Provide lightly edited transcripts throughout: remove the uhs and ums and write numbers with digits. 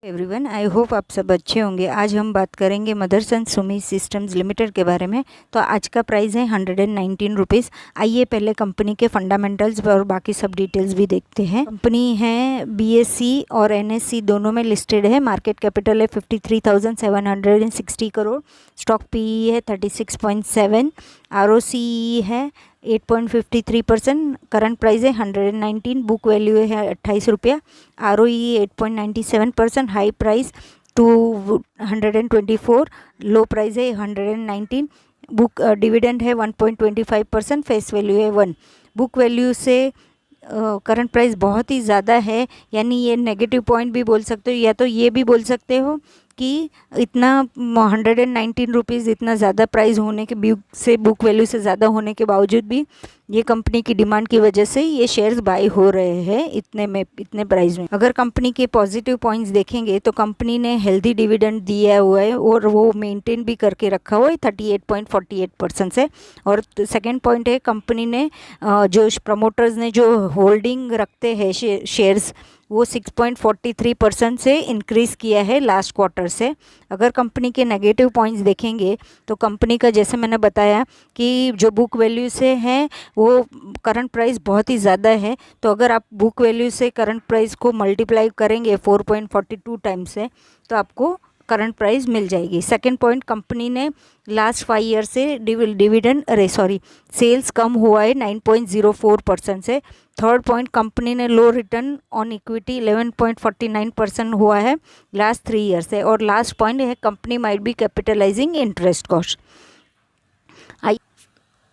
Everyone, I hope आप सब अच्छे होंगे। आज हम बात करेंगे मदरसन सुमी सिस्टम्स लिमिटेड के बारे में। तो आज का प्राइस है 119 रुपीज़। आइए पहले कंपनी के फंडामेंटल्स और बाकी सब डिटेल्स भी देखते हैं। कंपनी है बीएससी और एनएससी दोनों में लिस्टेड है। मार्केट कैपिटल है 53,760 करोड़। स्टॉक पीई है 36.7। आरओसी है 8.53%। करंट प्राइस है 119। बुक वैल्यू है 28 रुपया। ROE 8.97%। High price 224। लो प्राइस है 119। बुक डिविडेंड है 1.25%। फेस वैल्यू है 1। बुक वैल्यू से करंट प्राइस बहुत ही ज़्यादा है, यानी ये नेगेटिव पॉइंट भी बोल सकते हो, या तो ये भी बोल सकते हो कि इतना 119 रुपीज़ इतना ज़्यादा प्राइस होने के बुक वैल्यू से ज़्यादा होने के बावजूद भी ये कंपनी की डिमांड की वजह से ये शेयर्स बाई हो रहे हैं इतने प्राइस में। अगर कंपनी के पॉजिटिव पॉइंट्स देखेंगे तो कंपनी ने हेल्दी डिविडेंड दिया हुआ है और वो मेंटेन भी करके रखा हुआ है 38.48% से। और सेकेंड पॉइंट है, कंपनी ने जो प्रमोटर्स ने जो होल्डिंग रखते हैं शेयर्स, वो 6.43% से इंक्रीज़ किया है लास्ट क्वार्टर से। अगर कंपनी के नेगेटिव पॉइंट्स देखेंगे तो कंपनी का, जैसे मैंने बताया कि जो बुक वैल्यू से है वो करंट प्राइस बहुत ही ज़्यादा है। तो अगर आप बुक वैल्यू से करंट प्राइस को मल्टीप्लाई करेंगे 4.42 टाइम्स से, तो आपको करंट प्राइस मिल जाएगी। सेकेंड पॉइंट, कंपनी ने लास्ट 5 ईयर से सेल्स कम हुआ है 9.04% से। थर्ड पॉइंट, कंपनी ने लो रिटर्न ऑन इक्विटी 11.49% हुआ है लास्ट 3 ईयर से। और लास्ट पॉइंट है, company might be capitalising interest cost.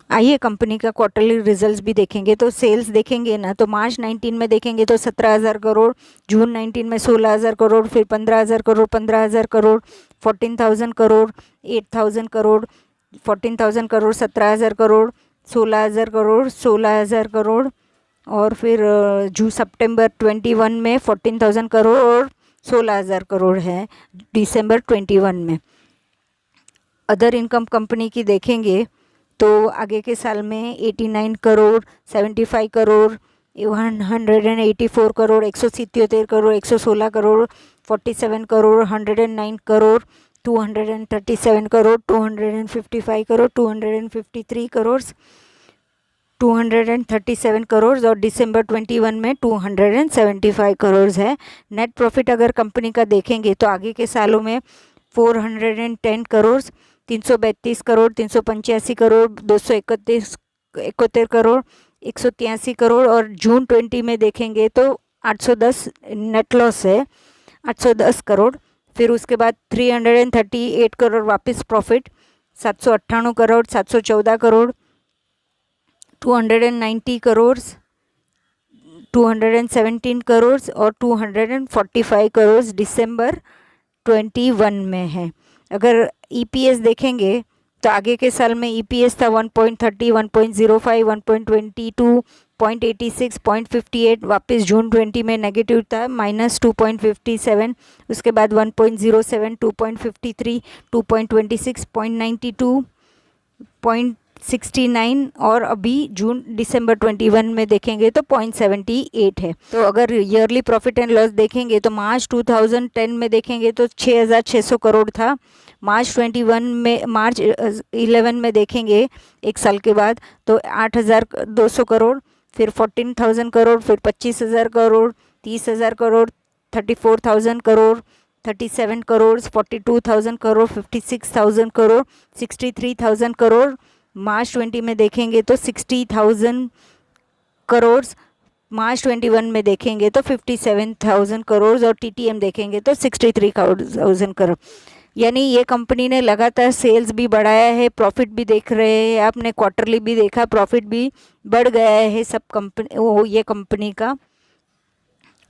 आइए कंपनी का क्वार्टरली रिजल्ट्स भी देखेंगे। तो सेल्स देखेंगे ना, तो मार्च 19 में देखेंगे तो 17,000 करोड़, जून 19 में 16,000 करोड़, फिर 15,000 करोड़, 15,000 करोड़, 14,000 करोड़, 8,000 करोड़, 14,000 करोड़, 17,000 करोड़, 16,000 करोड़, 16,000 करोड़, और फिर सितंबर 21 में 14,000 करोड़ और 16,000 करोड़ है दिसंबर 21 में। अदर इनकम कंपनी की देखेंगे तो आगे के साल में 89 करोड़, 75 करोड़, 184 करोड़, 177 करोड़, 116 करोड़, 47 करोड़, 109 करोड़, 237 करोड़, 255 करोड़, 253 करोड़, 237 करोड़, और दिसंबर 21 में 275 करोड़ है। नेट प्रॉफिट अगर कंपनी का देखेंगे तो आगे के सालों में 410 करोड़, 332 करोड़, 385 करोड़, 271 करोड़, 183 करोड़, और जून 20 में देखेंगे तो 810 नेट लॉस है, 810 करोड़। फिर उसके बाद 338 करोड़ वापस प्रॉफिट, 798 करोड़, 714 करोड़, 290 करोड़, 217 करोड़ और 245 करोड़ दिसंबर 21 में है। अगर EPS देखेंगे तो आगे के साल में EPS था 1.30, 1.05, 1.22, 0.86, 0.58। वापस जून 20 में नेगेटिव था -2.57। उसके बाद 1.07, 2.53, 2.26, 0.92, 0.69, और अभी दिसंबर 21 में देखेंगे तो 0.78 है। तो अगर ईयरली प्रॉफिट एंड लॉस देखेंगे तो मार्च 2010 में देखेंगे तो 6,600 करोड़ था। मार्च 11 में देखेंगे एक साल के बाद तो 8,200 करोड़, फिर 14,000 करोड़, फिर 25,000 करोड़, 30,000 करोड़, 34,000 करोड़, 37 करोड़, 42,000 करोड़, 56,000 करोड़, 63,000 करोड़। मार्च 20 में देखेंगे तो 60,000 करोड़, मार्च 21 में देखेंगे तो 57,000 करोड़, और TTM देखेंगे तो 63,000 करोड़। यानी ये कंपनी ने लगातार सेल्स भी बढ़ाया है, प्रॉफिट भी देख रहे हैं। आपने क्वार्टरली भी देखा, प्रॉफिट भी बढ़ गया है ये कंपनी का।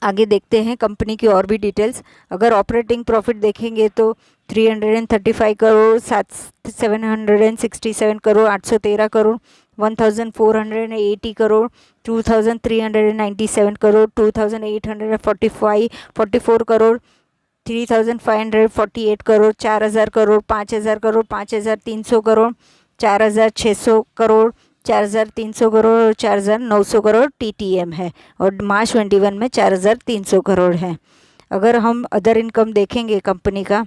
आगे देखते हैं कंपनी की और भी डिटेल्स। अगर ऑपरेटिंग प्रॉफिट देखेंगे तो 335 करोड़, 767 करोड़, 813 करोड़, 1,480 करोड़, 2,397 करोड़, 2,844 करोड़, 3,548 करोड़, 4,000 करोड़, 5,000 करोड़, 5,300 करोड़, 4,600 करोड़, 4,300 करोड़ और 4,900 करोड़ TTM है। और मार्च 21 में 4,300 करोड़ है। अगर हम अदर इनकम देखेंगे कंपनी का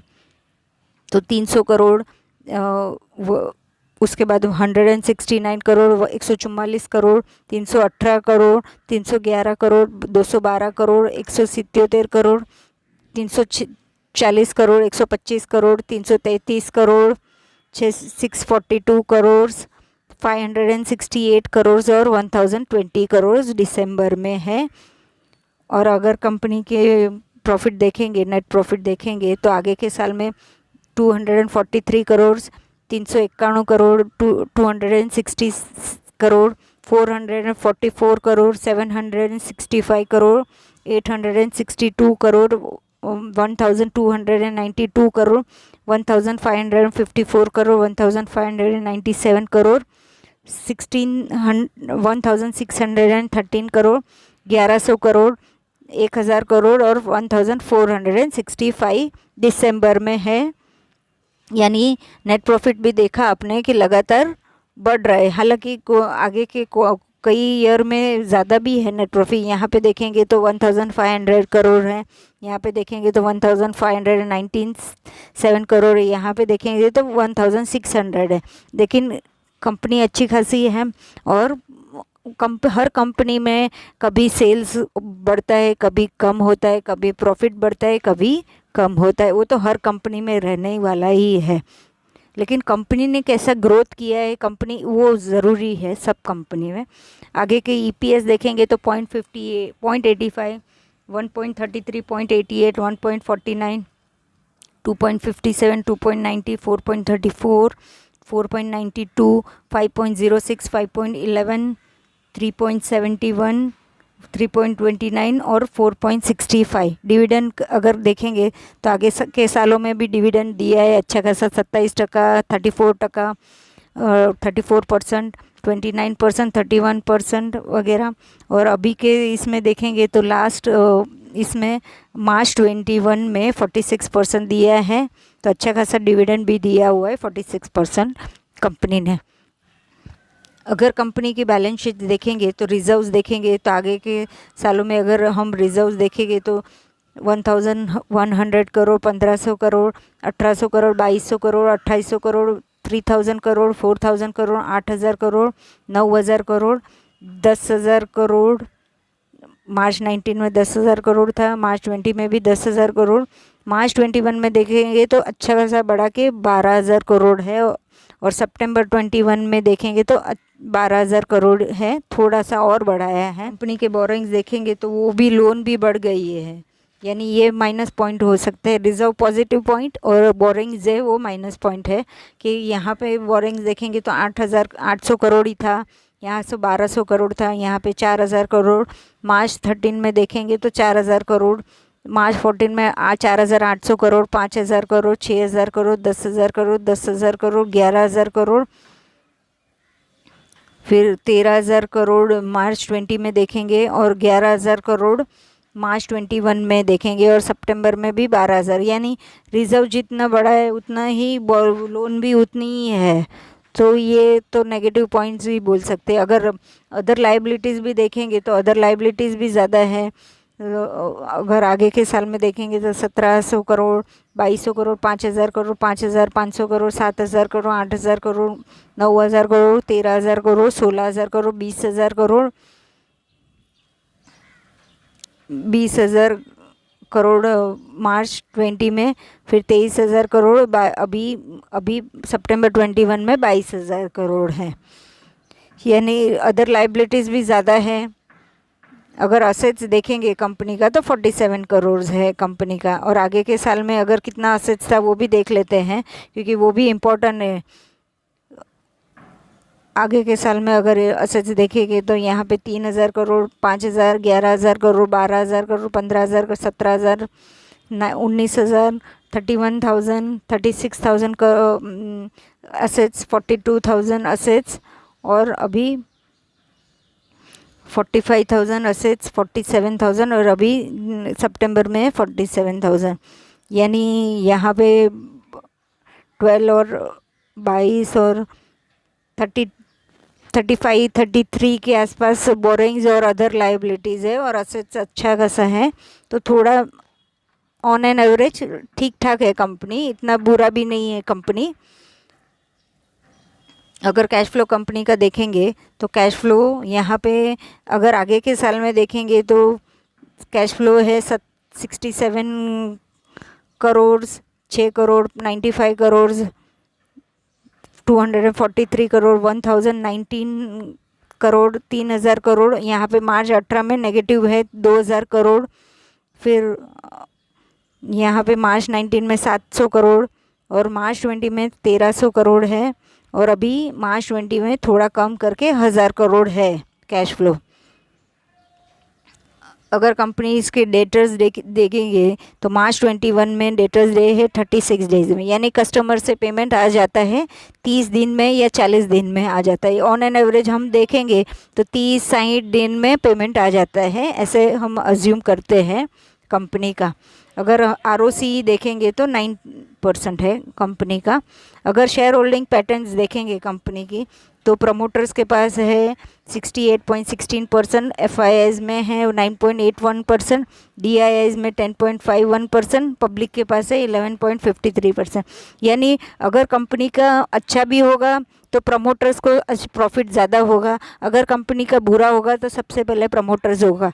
तो 300 करोड़, उसके बाद 169 करोड़, 144 करोड़, 318 करोड़, 311 करोड़, 212 करोड़, 177 करोड़, 340 करोड़, 125 करोड़, 333 करोड़, 642 करोड़, 568 करोड़ और 1020 करोड़ दिसंबर में है। और अगर कंपनी के प्रॉफिट देखेंगे, नेट प्रॉफिट देखेंगे तो आगे के साल में 243 करोड़, 391 करोड़, 260 करोड़, 444 करोड़, 765 करोड़, 862 करोड़, 1292 करोड़, 1554 करोड़, 1597 करोड़, 1613 करोड़, 1100 करोड़, 1000 करोड़ और 1465 दिसंबर में है। यानी नेट प्रॉफिट भी देखा आपने कि लगातार बढ़ रहा है। हालांकि आगे के कई ईयर में ज़्यादा भी है नेट प्रॉफिट। यहाँ पे देखेंगे तो 1500 करोड़ है, यहाँ पे देखेंगे तो 1597 करोड़ है, यहाँ पे देखेंगे तो 1600 है। लेकिन कंपनी अच्छी खासी है और हर कंपनी में कभी सेल्स बढ़ता है, कभी कम होता है, कभी प्रॉफिट बढ़ता है, कभी कम होता है। वो तो हर कंपनी में रहने वाला ही है। लेकिन कंपनी ने कैसा ग्रोथ किया है कंपनी, वो ज़रूरी है सब कंपनी में। आगे के EPS देखेंगे तो 0.58, 0.85, 1.33, 0.88, 1.49, 2.57, 2.90, 4.34, 4.92, 5.06, 5.11, 3.71, 3.29 और 4.65। डिविडेंड अगर देखेंगे तो आगे के सालों में भी डिविडेंड दिया है अच्छा खासा, 27%, 34%, 34%, 29%, 31% वगैरह। और अभी के इसमें देखेंगे तो लास्ट इसमें मार्च 21 में 46% दिया है, तो अच्छा खासा डिविडेंड भी दिया हुआ है 46% कंपनी ने। अगर कंपनी की बैलेंस शीट देखेंगे तो रिजर्व्स देखेंगे तो आगे के सालों में अगर हम रिजर्व्स देखेंगे तो 1100 करोड़, 1500 करोड़, 1800 करोड़, 2200 करोड़, 2800 करोड़, 3000 करोड़, 4000 करोड़, 8000 करोड़, 9000 करोड़, 10,000 करोड़। मार्च 19 में 10,000 करोड़ था, मार्च 20 में भी 10,000 करोड़, मार्च 21 में देखेंगे तो अच्छा खासा बढ़ा के 12,000 करोड़ है। और सितंबर 21 में देखेंगे तो 12,000 करोड़ है, थोड़ा सा और बढ़ाया है। कंपनी के बोरोइंग्स देखेंगे तो वो भी लोन भी बढ़ गई है, यानी ये माइनस पॉइंट हो सकते हैं। रिजर्व पॉजिटिव पॉइंट और बोरोइंग्स है वो माइनस पॉइंट है कि यहाँ पे बोरोइंग्स देखेंगे तो 8,800 करोड़ ही था, यहाँ से 1200 करोड़ था, यहाँ पे 4,000 करोड़। मार्च 13 में देखेंगे तो 4,000 करोड़, मार्च 14 में 4,800 करोड़, 5,000 करोड़, 6,000 करोड़, 10,000 करोड़, 10,000 करोड़, 11,000 करोड़, फिर 13,000 करोड़ मार्च 20 में देखेंगे और 11,000 करोड़ मार्च 21 में देखेंगे और सितंबर में भी 12,000। यानी रिजर्व जितना बड़ा है उतना ही लोन भी उतनी ही है, तो ये तो नेगेटिव पॉइंट्स भी बोल सकते हैं। अगर अदर लाइबिलिटीज़ भी देखेंगे तो अदर लाइबिलिटीज़ भी ज़्यादा है। अगर आगे के साल में देखेंगे तो 1,700 करोड़, 2,200 करोड़, 5,000 करोड़, 5,500 करोड़, 7,000 करोड़, 8,000 करोड़, 9,000 करोड़, 13,000 करोड़, 16,000 करोड़, 20,000 करोड़, 20,000 करोड़ मार्च 20 में, फिर 23,000 करोड़ अभी सितंबर 21 में 22,000 करोड़ है। यानी अदर लाइबिलिटीज़ भी ज़्यादा है। अगर असेट्स देखेंगे कंपनी का तो 47 करोड़ है कंपनी का। और आगे के साल में अगर कितना असेट्स था वो भी देख लेते हैं, क्योंकि वो भी इम्पोर्टेंट है। आगे के साल में अगर असेट्स देखेंगे तो यहाँ पे 3,000 करोड़, 5,000, 11,000 करोड़, 12,000 करोड़, 15,000, 17,000, 19,000, 31,000, 36,000 असेट्स, 42,000 असेट्स और अभी 45,000 असेट्स, 47,000 और अभी सितंबर में 47,000। यानी यहाँ पे 12 और 22 और 35, 33 के आसपास बोरोइंग्स और अदर लाइबिलिटीज़ है और असेट्स अच्छा खासा है। तो थोड़ा ऑन एन एवरेज ठीक ठाक है कंपनी, इतना बुरा भी नहीं है कंपनी। अगर कैश फ्लो कंपनी का देखेंगे तो कैश फ्लो यहाँ पे अगर आगे के साल में देखेंगे तो कैश फ्लो है 67 करोड़, 6 करोड़, 95 करोड़, 243 करोड़, 1019 करोड़, 3000 करोड़। यहाँ पे मार्च 18 में नेगेटिव है 2000 करोड़। फिर यहाँ पे मार्च 19 में 700 करोड़ और मार्च 20 में 1300 करोड़ है, और अभी मार्च 20 में थोड़ा कम करके 1000 करोड़ है कैश फ्लो। अगर कंपनीज के डेटर्स देखेंगे तो मार्च 21 में डेटर्स डे है 36 डेज में, यानी कस्टमर से पेमेंट आ जाता है 30 दिन में या 40 दिन में आ जाता है। ऑन एन एवरेज हम देखेंगे तो 30-60 दिन में पेमेंट आ जाता है, ऐसे हम अज्यूम करते हैं कंपनी का। अगर आरओसी देखेंगे तो 9% है कंपनी का। अगर शेयर होल्डिंग पैटर्न्स देखेंगे कंपनी की तो प्रमोटर्स के पास है 68.16%, एफआईआईज में है 9.81%, डीआईआईज में 10.51%, पब्लिक के पास है 11.53%। यानी अगर कंपनी का अच्छा भी होगा तो प्रमोटर्स को प्रॉफिट ज़्यादा होगा, अगर कंपनी का बुरा होगा तो सबसे पहले प्रमोटर्स होगा,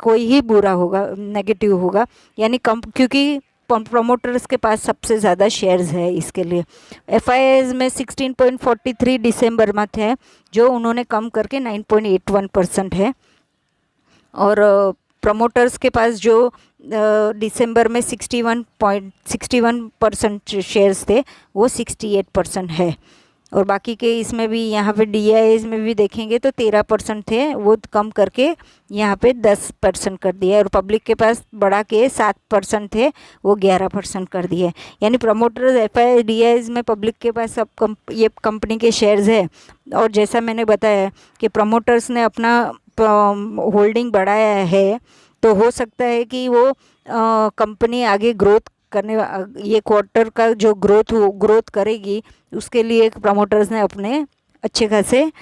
कोई ही बुरा होगा, नेगेटिव होगा। यानी क्योंकि प्रमोटर्स के पास सबसे ज़्यादा शेयर्स है, इसके लिए एफआईआईज में 16.43 दिसंबर में थे, जो उन्होंने कम करके 9.81% है। और प्रमोटर्स के पास जो दिसंबर में 61% शेयर्स थे वो 68% है। और बाकी के इसमें भी यहाँ पे डीआईएस में भी देखेंगे तो 13% थे, वो कम करके यहाँ पे 10% कर दिया है। और पब्लिक के पास बढ़ा के 7% थे, वो 11% कर दिए। यानी प्रमोटर्स एफआई डीआईएस में पब्लिक के पास सब ये कंपनी के शेयर्स है। और जैसा मैंने बताया कि प्रमोटर्स ने अपना होल्डिंग बढ़ाया है, तो हो सकता है कि वो कंपनी आगे ग्रोथ करने, ये क्वार्टर का जो ग्रोथ करेगी उसके लिए प्रमोटर्स ने अपने अच्छे खासे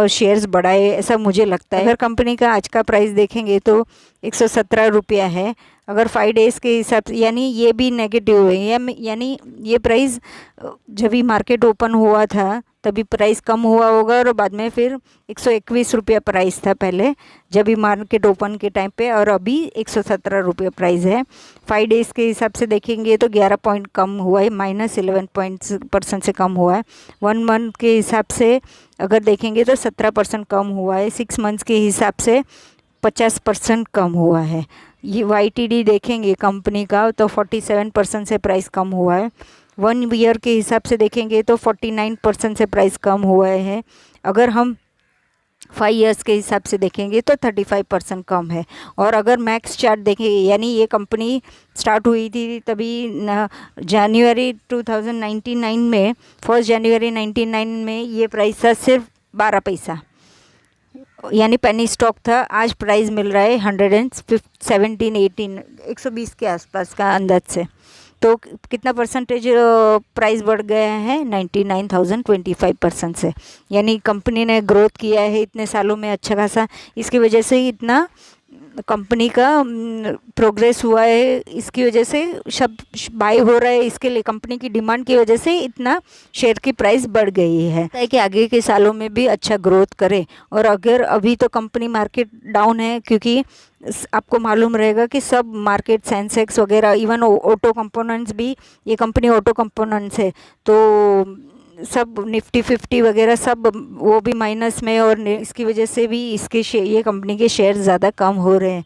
शेयर्स बढ़ाए, ऐसा मुझे लगता है। अगर कंपनी का आज का प्राइस देखेंगे तो 117 रुपया है। अगर 5 डेज़ के हिसाब से, यानी ये भी नेगेटिव है, यानी ये प्राइस जब भी मार्केट ओपन हुआ था तभी प्राइस कम हुआ होगा, और बाद में फिर 121 रुपया प्राइस था पहले जब भी मार्केट ओपन के टाइम पे, और अभी 117 रुपया प्राइस है। 5 डेज़ के हिसाब से देखेंगे तो 11 पॉइंट कम हुआ है, -11% से कम हुआ है। 1 मंथ के हिसाब से अगर देखेंगे तो 17% कम हुआ है। 6 मंथ्स के हिसाब से 50% कम हुआ है। ये YTD देखेंगे कंपनी का तो 47% से प्राइस कम हुआ है। 1 ईयर के हिसाब से देखेंगे तो 49% से प्राइस कम हुआ है। अगर हम 5 इयर्स के हिसाब से देखेंगे तो 35% कम है। और अगर मैक्स चार्ट देखेंगे, यानी ये कंपनी स्टार्ट हुई थी तभी जनवरी 2099 में, 1 जनवरी 1999 में ये प्राइस था सिर्फ 12 पैसा, यानी पेनी स्टॉक था। आज प्राइस मिल रहा है 120 के आसपास का अंदाज से। तो कितना परसेंटेज प्राइस बढ़ गया है? 99,025% से। यानी कंपनी ने ग्रोथ किया है इतने सालों में अच्छा खासा, इसकी वजह से ही इतना कंपनी का प्रोग्रेस हुआ है, इसकी वजह से सब बाय हो रहा है, इसके लिए कंपनी की डिमांड की वजह से इतना शेयर की प्राइस बढ़ गई है कि आगे के सालों में भी अच्छा ग्रोथ करे। और अगर अभी तो कंपनी मार्केट डाउन है, क्योंकि आपको मालूम रहेगा कि सब मार्केट सेंसेक्स वगैरह, इवन ऑटो कंपोनेंट्स भी, ये कंपनी ऑटो कंपोनेंट्स है, तो सब निफ्टी 50 वगैरह सब वो भी माइनस में, और इसकी वजह से भी ये कंपनी के शेयर ज़्यादा कम हो रहे हैं।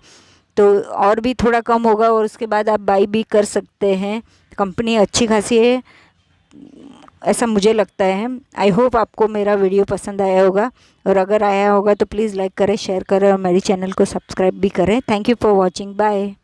तो और भी थोड़ा कम होगा और उसके बाद आप बाई भी कर सकते हैं। कंपनी अच्छी खासी है, ऐसा मुझे लगता है। आई होप आपको मेरा वीडियो पसंद आया होगा, और अगर आया होगा तो प्लीज़ लाइक करें, शेयर करें और मेरे चैनल को सब्सक्राइब भी करें। Thank you for watching, bye.